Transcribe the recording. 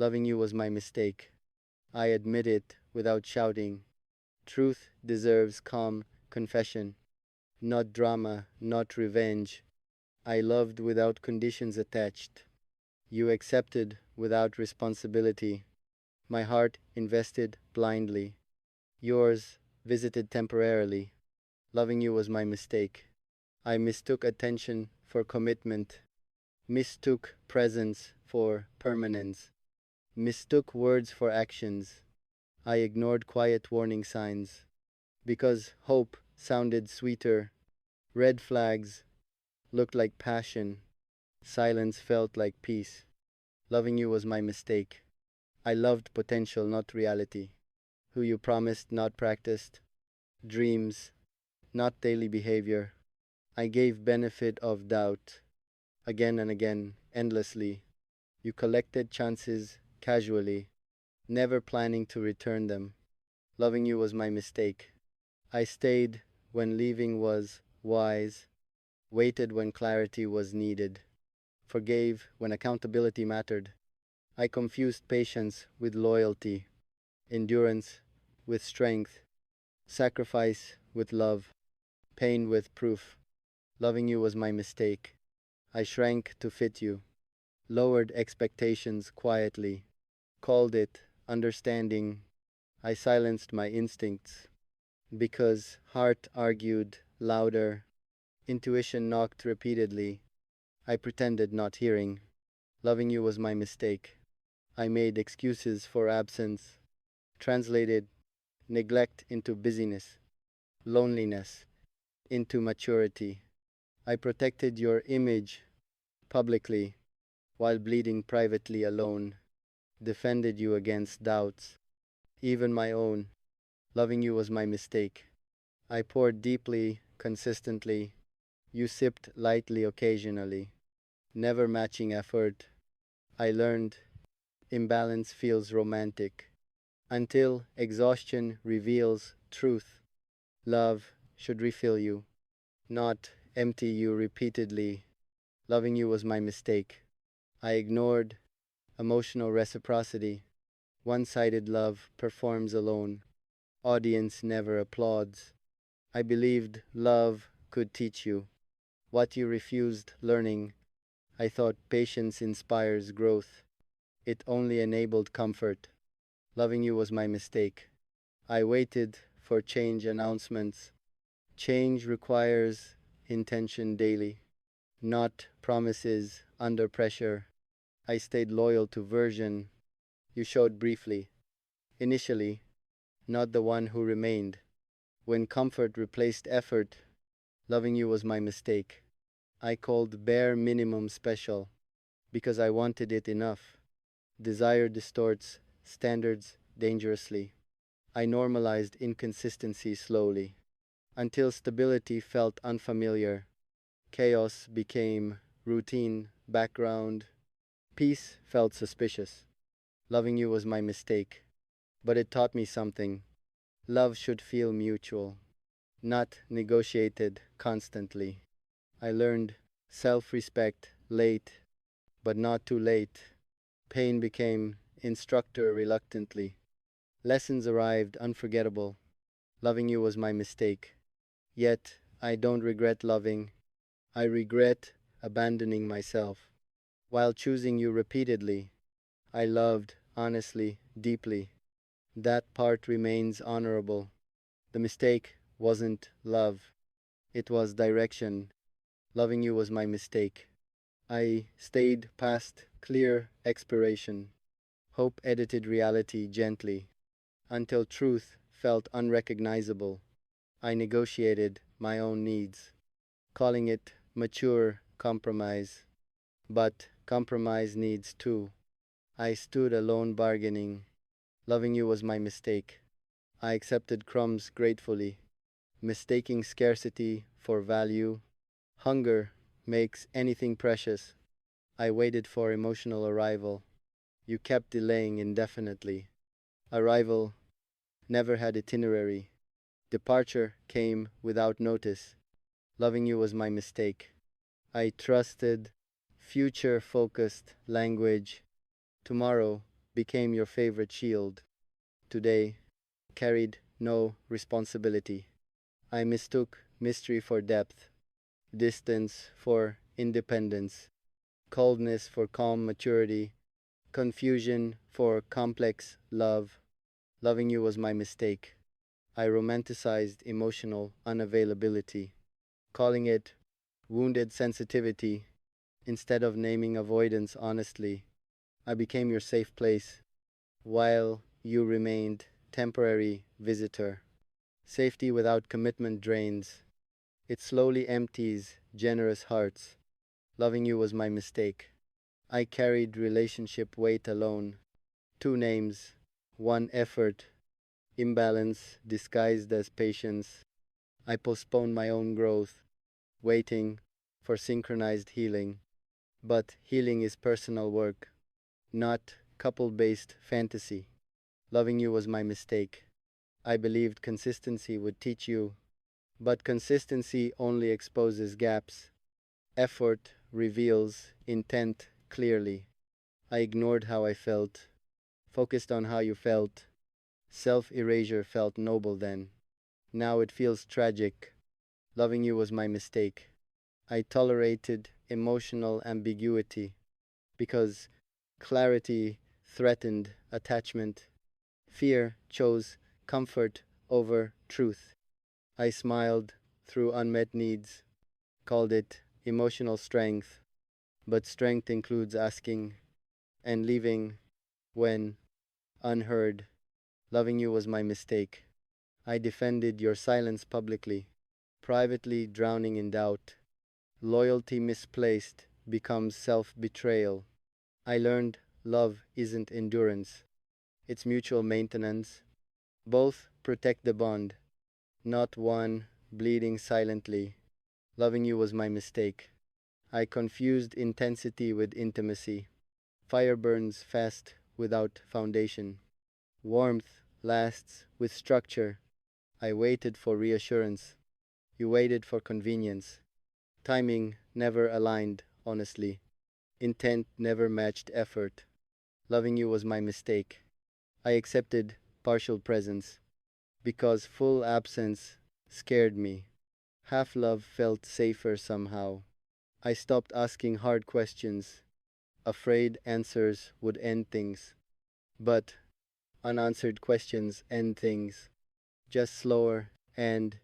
Loving you was my mistake. I admit it without shouting. Truth deserves calm confession, not drama, not revenge. I loved without conditions attached. You accepted without responsibility. My heart invested blindly. Yours visited temporarily. Loving you was my mistake. I mistook attention for commitment, mistook presence for permanence, mistook words for actions. I ignored quiet warning signs. Because hope sounded sweeter, red flags looked like passion, silence felt like peace. Loving you was my mistake. I loved potential, not reality. Who you promised, not practiced. Dreams, not daily behavior. I gave benefit of doubt, again and again, endlessly. You collected chances casually, never planning to return them. Loving you was my mistake. I stayed when leaving was wise, waited when clarity was needed, forgave when accountability mattered. I confused patience with loyalty, endurance with strength, sacrifice with love, pain with proof. Loving you was my mistake. I shrank to fit you, lowered expectations quietly, called it understanding. I silenced my instincts because heart argued louder, intuition knocked repeatedly. I pretended not hearing. Loving you was my mistake. I made excuses for absence, translated neglect into busyness, loneliness into maturity. I protected your image publicly while bleeding privately alone, defended you against doubts, even my own. Loving you was my mistake. I poured deeply, consistently. You sipped lightly occasionally, never matching effort. I learned imbalance feels romantic until exhaustion reveals truth. Love should refill you, not empty you repeatedly. Loving you was my mistake. I ignored emotional reciprocity. One-sided love performs alone. Audience never applauds. I believed love could teach you what you refused learning. I thought patience inspires growth. It only enabled comfort. Loving you was my mistake. I waited for change announcements. Change requires intention daily, not promises under pressure. I stayed loyal to version you showed briefly, initially, not the one who remained. When comfort replaced effort, loving you was my mistake. I called bare minimum special because I wanted it enough. Desire distorts standards dangerously. I normalized inconsistency slowly until stability felt unfamiliar. Chaos became routine, background. Peace felt suspicious. Loving you was my mistake, but it taught me something. Love should feel mutual, not negotiated constantly. I learned self-respect late, but not too late. Pain became instructor reluctantly. Lessons arrived unforgettable. Loving you was my mistake. Yet, I don't regret loving. I regret abandoning myself. While choosing you repeatedly, I loved honestly, deeply. That part remains honorable. The mistake wasn't love, it was direction. Loving you was my mistake. I stayed past clear expiration. Hope edited reality gently until truth felt unrecognizable. I negotiated my own needs, calling it mature compromise. But compromise needs too. I stood alone bargaining. Loving you was my mistake. I accepted crumbs gratefully, mistaking scarcity for value. Hunger makes anything precious. I waited for emotional arrival. You kept delaying indefinitely. Arrival never had itinerary. Departure came without notice. Loving you was my mistake. I trusted future-focused language. Tomorrow became your favorite shield. Today, carried no responsibility. I mistook mystery for depth, distance for independence, coldness for calm maturity, confusion for complex love. Loving you was my mistake. I romanticized emotional unavailability, calling it wounded sensitivity instead of naming avoidance honestly. I became your safe place while you remained temporary visitor. Safety without commitment drains. It slowly empties generous hearts. Loving you was my mistake. I carried relationship weight alone. Two names, one effort, imbalance disguised as patience. I postponed my own growth, waiting for synchronized healing. But healing is personal work, not couple based fantasy. Loving you was my mistake. I believed consistency would teach you, but consistency only exposes gaps. Effort reveals intent clearly. I ignored how I felt, focused on how you felt. Self erasure felt noble then. Now it feels tragic. Loving you was my mistake. I tolerated emotional ambiguity because clarity threatened attachment. Fear chose comfort over truth. I smiled through unmet needs, called it emotional strength, but strength includes asking and leaving when unheard. Loving you was my mistake. I defended your silence publicly, privately drowning in doubt. Loyalty misplaced becomes self betrayal. I learned love isn't endurance, it's mutual maintenance. Both protect the bond, not one bleeding silently. Loving you was my mistake. I confused intensity with intimacy. Fire burns fast without foundation. Warmth lasts with structure. I waited for reassurance. You waited for convenience. Timing never aligned, honestly. Intent never matched effort. Loving you was my mistake. I accepted partial presence because full absence scared me. Half love felt safer somehow. I stopped asking hard questions, afraid answers would end things. But unanswered questions end things, just slower and